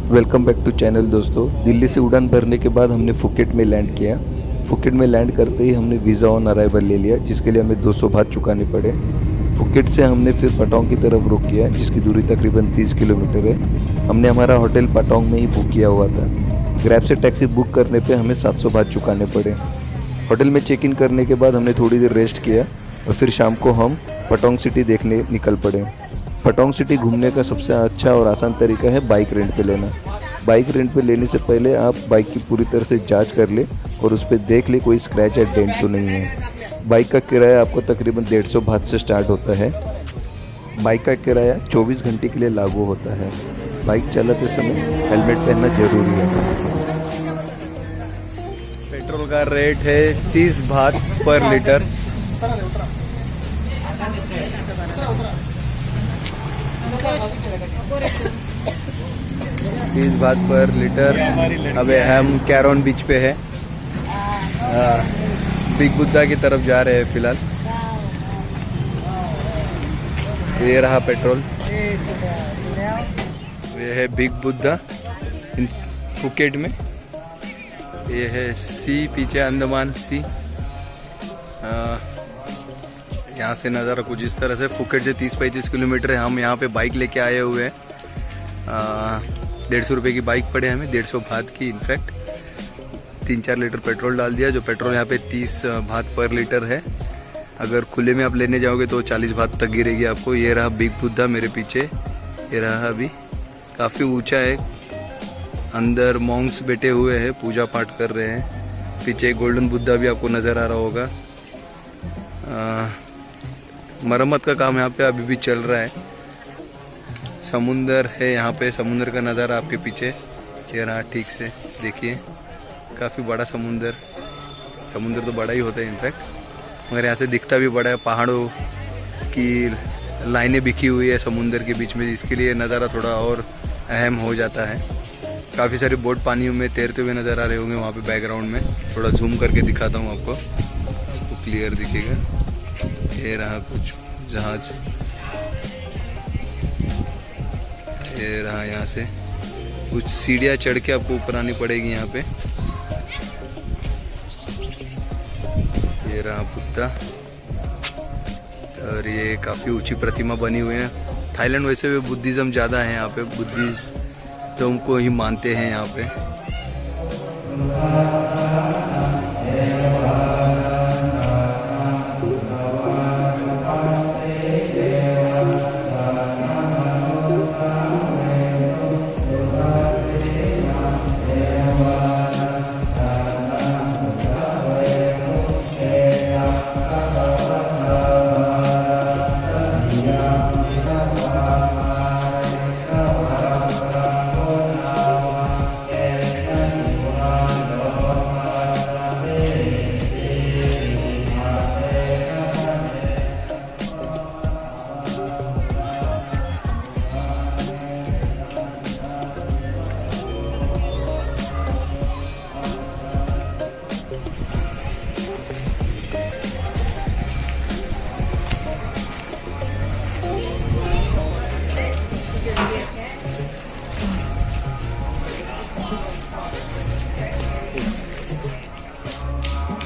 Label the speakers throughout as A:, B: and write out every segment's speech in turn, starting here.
A: Welcome back to channel दोस्तों। दिल्ली से उड़ान भरने के बाद हमने फुकेट में लैंड किया। फुकेट में लैंड करते ही हमने वीज़ा ऑन अराइवल ले लिया, जिसके लिए हमें 200 बात चुकाने पड़े। फुकेट से हमने फिर पटोंग की तरफ रुक किया, जिसकी दूरी तकरीबन 30 किलोमीटर है। हमने हमारा होटल पटोंग में ही बुक किया हुआ था। ग्रैब से टैक्सी बुक करने पर हमें 700 बात चुकाने पड़े। होटल में चेक इन करने के बाद हमने थोड़ी देर रेस्ट किया और फिर शाम को हम पटोंग सिटी देखने निकल पड़े। पटोंग सिटी घूमने का सबसे अच्छा और आसान तरीका है बाइक रेंट पे लेना। बाइक रेंट पे लेने से पहले आप बाइक की पूरी तरह से जांच कर ले और उस पर देख ले कोई स्क्रैच या डेंट तो नहीं है। बाइक का किराया आपको तकरीबन 150 बात से स्टार्ट होता है। बाइक का किराया 24 घंटे के लिए लागू होता है। बाइक चलाते समय हेलमेट पहनना जरूरी है।
B: पेट्रोल का रेट है 30 बात पर लीटर। तीस बात पर लीटर। अबे हम कैरोन बीच पे है, बिग बुद्धा की तरफ जा रहे हैं फिलहाल। ये रहा पेट्रोल। ये है बिग बुद्धा फुकेट में। ये है सी, पीछे अंडमान सी। यहाँ से नज़ारा कुछ इस तरह से। फुकेट से 30-35 किलोमीटर है। हम यहाँ पे बाइक लेके आए हुए हैं। 150 रुपये की बाइक पड़े हमें, 150 बात की। इनफैक्ट 3-4 लीटर पेट्रोल डाल दिया। जो पेट्रोल यहाँ पे 30 बात पर लीटर है। अगर खुले में आप लेने जाओगे तो 40 बात तक गिरेगी आपको। ये रहा बिग बुद्धा मेरे पीछे। ये रहा, अभी काफ़ी ऊंचा है। अंदर मॉन्क्स बैठे हुए हैं, पूजा पाठ कर रहे हैं। पीछे गोल्डन बुद्धा भी आपको नज़र आ रहा होगा। मरम्मत का काम यहाँ पे अभी भी चल रहा है। समुंदर है यहाँ पे, समुंदर का नज़ारा आपके पीछे। ये रहा, ठीक से देखिए, काफ़ी बड़ा समुंदर। समुंदर तो बड़ा ही होता है इनफैक्ट, मगर यहाँ से दिखता भी बड़ा है। पहाड़ों की लाइनें बिखी हुई है समुंदर के बीच में, इसके लिए नज़ारा थोड़ा और अहम हो जाता है। काफ़ी सारे बोट पानियों में तैरते हुए नज़र आ रहे होंगे वहाँ पे बैकग्राउंड में। थोड़ा जूम करके दिखाता हूँ आपको, क्लियर दिखेगा। ये रहा कुछ जहाज। ये रहा, यहाँ से कुछ सीढ़ियाँ चढ़ के आपको ऊपर आनी पड़ेगी यहाँ पे। ये रहा बुद्धा, और ये काफ़ी ऊंची प्रतिमा बनी हुई है। थाईलैंड वैसे भी बुद्धिज़्म ज़्यादा है यहाँ पे, बुद्धिज़्म को ही मानते हैं यहाँ पे।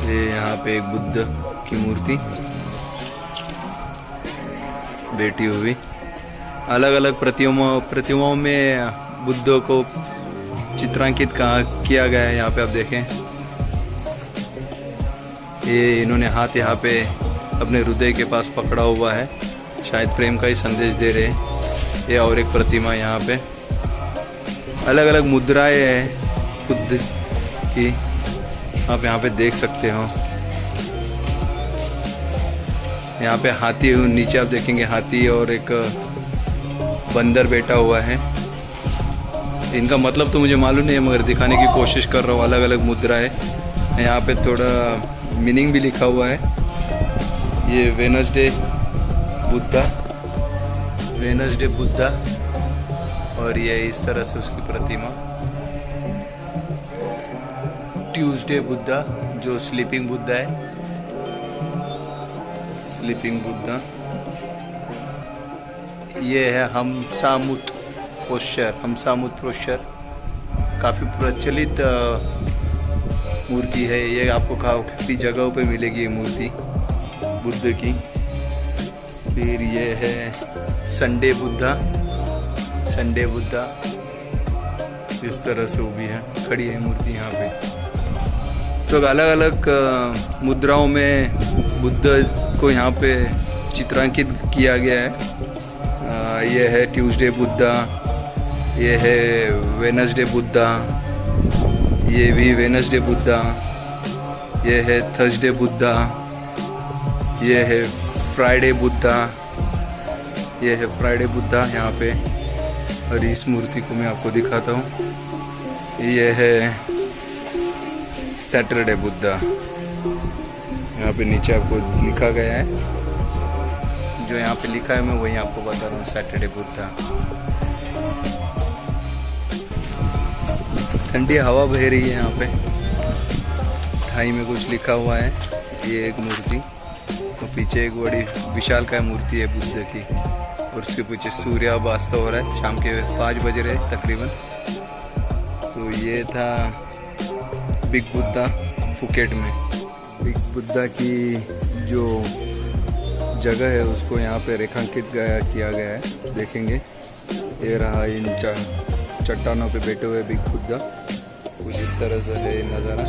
B: ये यहाँ पे एक बुद्ध की मूर्ति बैठी हुई। अलग अलग प्रतिमाओं में बुद्ध को चित्रांकित किया गया है। यहाँ पे आप देखें, ये इन्होंने हाथ यहाँ पे अपने हृदय के पास पकड़ा हुआ है, शायद प्रेम का ही संदेश दे रहे हैं। ये और एक प्रतिमा यहाँ पे। अलग अलग मुद्राएं हैं बुद्ध की, आप यहाँ पे देख सकते हो। यहाँ पे हाथी, नीचे आप देखेंगे हाथी और एक बंदर बैठा हुआ है। इनका मतलब तो मुझे मालूम नहीं है, मगर दिखाने की कोशिश कर रहा हूँ। अलग अलग मुद्रा है। यहाँ पे थोड़ा मीनिंग भी लिखा हुआ है। ये वेनसडे बुद्धा, और ये इस तरह से उसकी प्रतिमा। ट्यूसडे बुद्धा, जो स्लीपिंग बुद्धा है, स्लीपिंग बुद्धा। ये है हमसामुत पोस्चर, हमसामुत पोस्चर। काफ़ी प्रचलित मूर्ति है ये। आपको काफ़ी जगहों पे मिलेगी ये मूर्ति बुद्ध की। फिर ये है संडे बुद्धा। संडे बुद्धा इस तरह से वो भी है, खड़ी है मूर्ति यहाँ पे। तो अलग अलग मुद्राओं में बुद्ध को यहाँ पे चित्रांकित किया गया है। ये है ट्यूसडे बुद्धा, ये है वेनसडे बुद्धा, ये भी वेनसडे बुद्धा, ये है थर्सडे बुद्धा, ये है फ्राइडे बुद्धा, ये है फ्राइडे बुद्धा यहाँ पे। और इस मूर्ति को मैं आपको दिखाता हूँ, ये है सैटरडे बुद्धा। यहाँ पे नीचे आपको लिखा गया है, जो यहाँ पे लिखा है मैं वही आपको बता रहा हूँ, सैटरडे बुद्धा। ठंडी हवा बह रही है यहाँ पे। थाई में कुछ लिखा हुआ है। ये एक मूर्ति, तो पीछे एक बड़ी विशालकाय मूर्ति है बुद्ध की, और उसके पीछे सूर्यास्त हो रहा है। शाम के 5 बज रहे तकरीबन। तो ये था बिग बुद्धा फुकेट में। बिग बुद्धा की जो जगह है उसको यहाँ पे रेखांकित किया गया है, देखेंगे। ये रहा इन चट्टानों पे बैठे हुए बिग बुद्धा, कुछ इस तरह से है नज़ारा।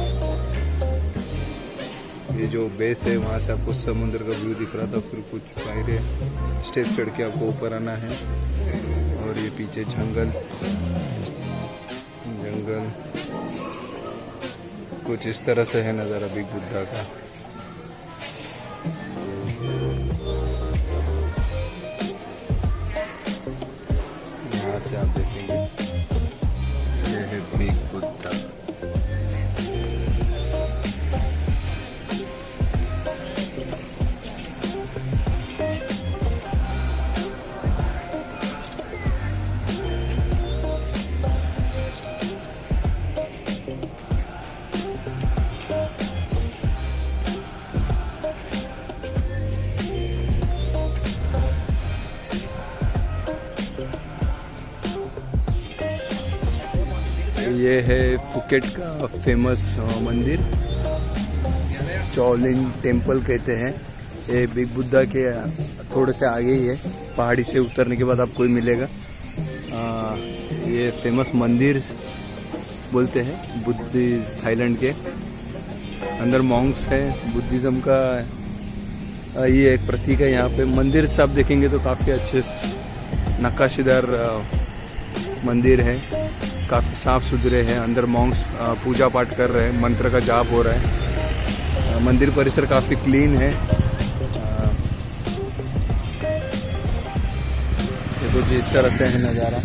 B: ये जो बेस है वहाँ से आपको समुद्र का व्यू दिख रहा था। फिर कुछ बाहर स्टेप चढ़ के आपको ऊपर आना है, और ये पीछे जंगल जंगल कुछ इस तरह से है नज़ारा बिग बुद्धा का। यहाँ से आप देखेंगे, ये है बिग बुद्धा। ये है फुकेट का फेमस मंदिर, चौलिन टेम्पल कहते हैं। ये बिग बुद्धा के थोड़े से आगे ही है, पहाड़ी से उतरने के बाद आपको मिलेगा। ये फेमस मंदिर बोलते हैं बुद्धिस्ट थाईलैंड के। अंदर मॉन्क्स है बुद्धिज़्म का, ये एक प्रतीक है। यहाँ पे मंदिर से आप देखेंगे तो काफ़ी अच्छे नक्काशीदार मंदिर है, काफ़ी साफ सुथरे हैं। अंदर मॉन्क्स पूजा पाठ कर रहे हैं, मंत्र का जाप हो रहा है। मंदिर परिसर काफ़ी क्लीन है। ये कुछ इस तरह से है नज़ारा।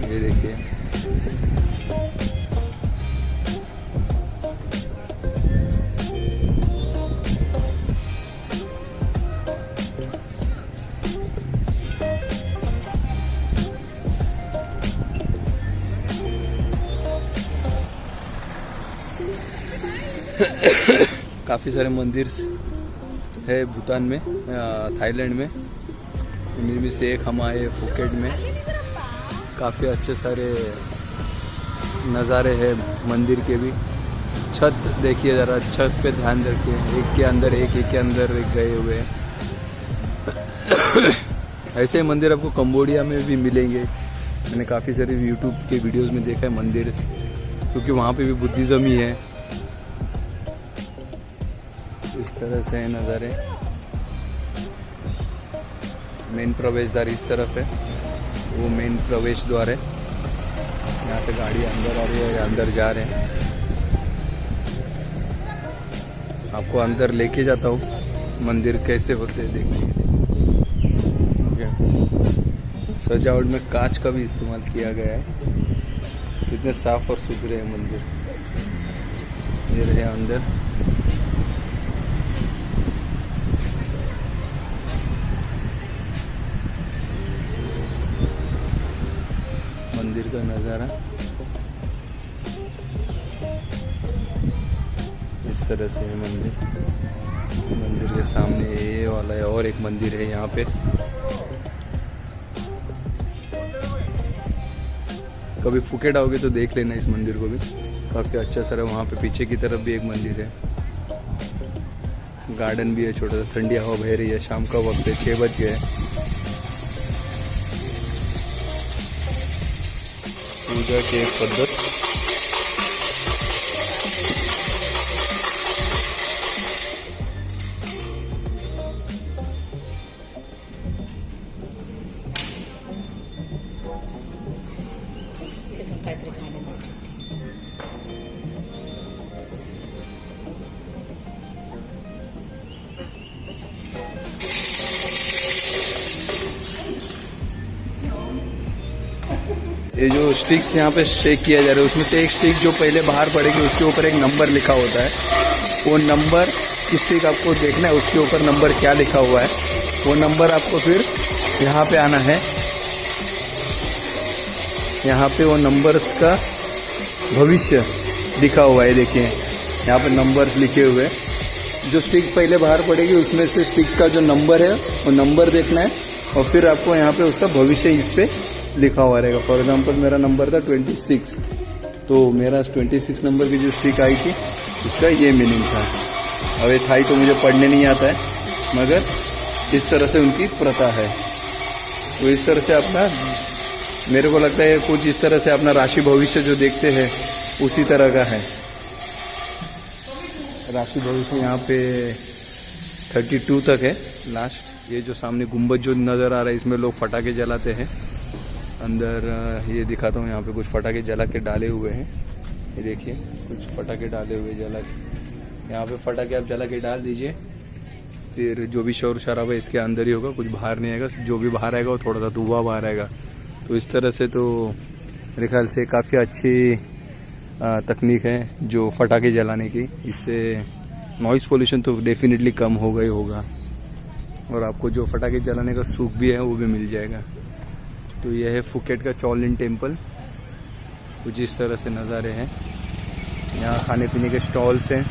B: ये देखिए, काफ़ी सारे मंदिर है भूटान में, थाईलैंड में। इनमें से एक हम आए फुकेट में। काफ़ी अच्छे सारे नज़ारे हैं मंदिर के भी। छत देखिए ज़रा, छत पे ध्यान रखिए, एक के अंदर एक के अंदर गए हुए हैं। ऐसे मंदिर आपको कंबोडिया में भी मिलेंगे। मैंने काफ़ी सारे यूट्यूब के वीडियोस में देखा है मंदिर, क्योंकि वहाँ पे भी बुद्धिज़्म ही है। इस तरह से है नज़ारे। मेन प्रवेश द्वार इस तरफ है, वो मेन प्रवेश द्वार है। यहाँ से गाड़ी अंदर आ रही है या अंदर जा रहे हैं। आपको अंदर लेके जाता हूँ मंदिर कैसे होते हैं देखने। सजावट में कांच का भी इस्तेमाल किया गया है। कितने साफ और सुथरे हैं मंदिर। ये रहे अंदर। मंदिर का नज़ारा इस तरह से है। मंदिर के सामने ये वाला है, और एक मंदिर है यहाँ पे। कभी फुकेट आओगे तो देख लेना इस मंदिर को भी, काफ़ी अच्छा सर है। वहाँ पे पीछे की तरफ भी एक मंदिर है, गार्डन भी है छोटा सा, ठंडी हवा बह रही है, शाम का वक्त है, 6 बज गए। पूजा की एक पद्धत
C: काहीतरी खायला द्यायची.
B: ये जो स्टिक्स यहाँ पे शेक किया जा रहा है, उसमें से एक स्टिक जो पहले बाहर पड़ेगी उसके ऊपर एक नंबर लिखा होता है। वो नंबर स्टिक आपको देखना है, उसके ऊपर नंबर क्या लिखा हुआ है, वो नंबर आपको फिर यहाँ पे आना है। यहाँ पे वो नंबर्स का भविष्य लिखा हुआ है, देखिए यहाँ पे नंबर्स लिखे हुए हैं। जो स्टिक पहले बाहर पड़ेगी उसमें से स्टिक का जो नंबर है वो नंबर देखना है, और फिर आपको यहाँ पे उसका भविष्य इस पे लिखा हुआ रहेगा। फॉर एग्जांपल मेरा नंबर था 26, तो मेरा 26 नंबर की जो स्टिक आई थी उसका ये मीनिंग था। अब ये थाई तो मुझे पढ़ने नहीं आता है, मगर इस तरह से उनकी प्रथा है। तो इस तरह से अपना, मेरे को लगता है कुछ इस तरह से अपना राशि भविष्य जो देखते हैं उसी तरह का है। राशि भविष्य यहाँ पे 32 तक है लास्ट। ये जो सामने गुंबद जो नज़र आ रहा है, इसमें लोग फटाके जलाते हैं। अंदर ये दिखाता हूँ, यहाँ पे कुछ फटाके जला के डाले हुए हैं। ये देखिए कुछ फटाके डाले हुए जला के, यहाँ पे फटाके आप जला के डाल दीजिए, फिर जो भी शोर शराबा इसके अंदर ही होगा, कुछ बाहर नहीं आएगा। जो भी बाहर आएगा वो थोड़ा सा धुआं बाहर आएगा। तो इस तरह से तो मेरे ख्याल से काफ़ी अच्छी तकनीक है जो फटाके जलाने की। इससे नॉइज़ पोल्यूशन तो डेफिनेटली कम होगा ही होगा, और आपको जो फटाके जलाने का सुख भी है वो भी मिल जाएगा। तो यह है फुकेट का चौलिन टेम्पल। कुछ इस तरह से नज़ारे हैं। यहाँ खाने पीने के स्टॉल्स हैं,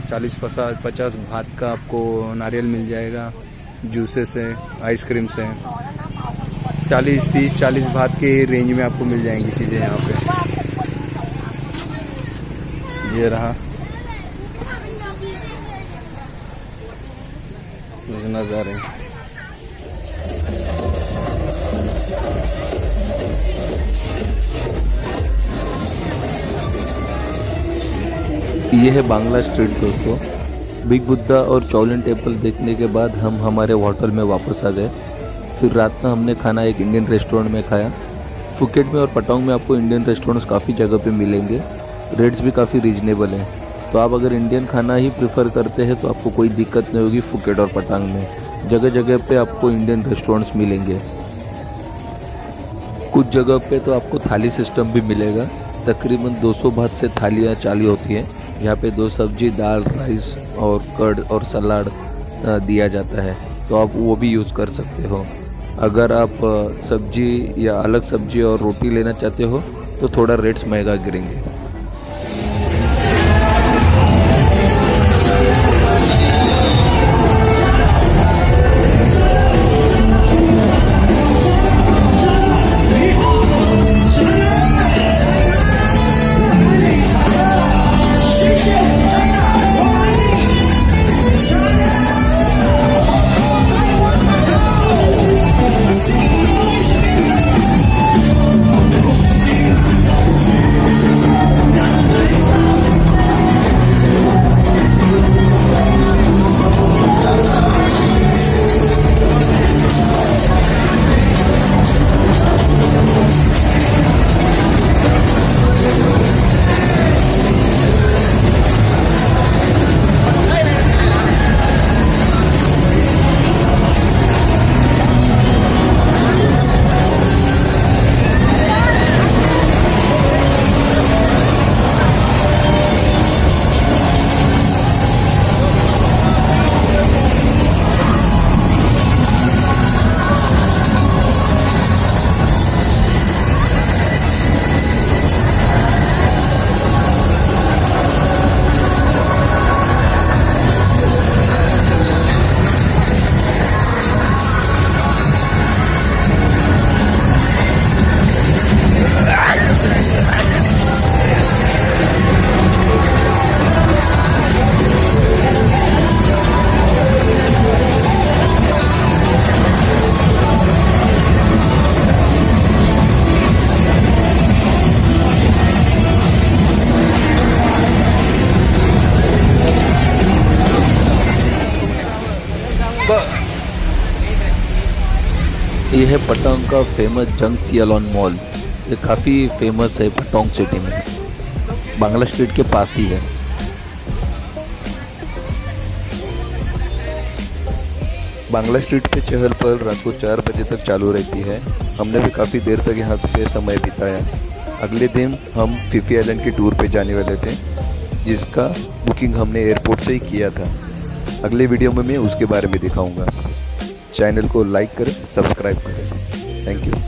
B: 40-50 भात का आपको नारियल मिल जाएगा, जूसेस हैं, आइसक्रीम्स हैं। 40 भात के रेंज में आपको मिल जाएंगी चीज़ें यहाँ पे। ये रहा नज़ारे।
A: ये है बांग्ला स्ट्रीट दोस्तों। बिग बुद्धा और चौलिन टेम्पल देखने के बाद हम हमारे होटल में वापस आ गए। फिर रात का हमने खाना एक इंडियन रेस्टोरेंट में खाया। फुकेट में और पटांग में आपको इंडियन रेस्टोरेंट्स काफ़ी जगह पे मिलेंगे, रेट्स भी काफ़ी रीजनेबल हैं। तो आप अगर इंडियन खाना ही प्रेफर करते हैं तो आपको कोई दिक्कत नहीं होगी। फुकेट और पटांग में जगह जगह पे आपको इंडियन रेस्टोरेंट्स मिलेंगे। कुछ जगह पे तो आपको थाली सिस्टम भी मिलेगा। तकरीबन 200 बात से थालियाँ चालू होती हैं। यहाँ पे 2 सब्जी, दाल, राइस और कर्ड और सलाद दिया जाता है, तो आप वो भी यूज़ कर सकते हो। अगर आप सब्जी या अलग सब्जी और रोटी लेना चाहते हो तो थोड़ा रेट्स महंगा गिरेंगे। ये है पटांग का फेमस जंग सियालोन मॉल। ये काफ़ी फेमस है पटांग सिटी में, बांग्ला स्ट्रीट के पास ही है। बांग्ला स्ट्रीट पे चहल पहल रात को 4 बजे तक चालू रहती है। हमने भी काफ़ी देर तक यहाँ पे समय बिताया। अगले दिन हम फिफी आइलैंड के टूर पे जाने वाले थे, जिसका बुकिंग हमने एयरपोर्ट से ही किया था। अगले वीडियो में मैं उसके बारे में दिखाऊंगा। चैनल को लाइक करें, सब्सक्राइब करें। Thank you.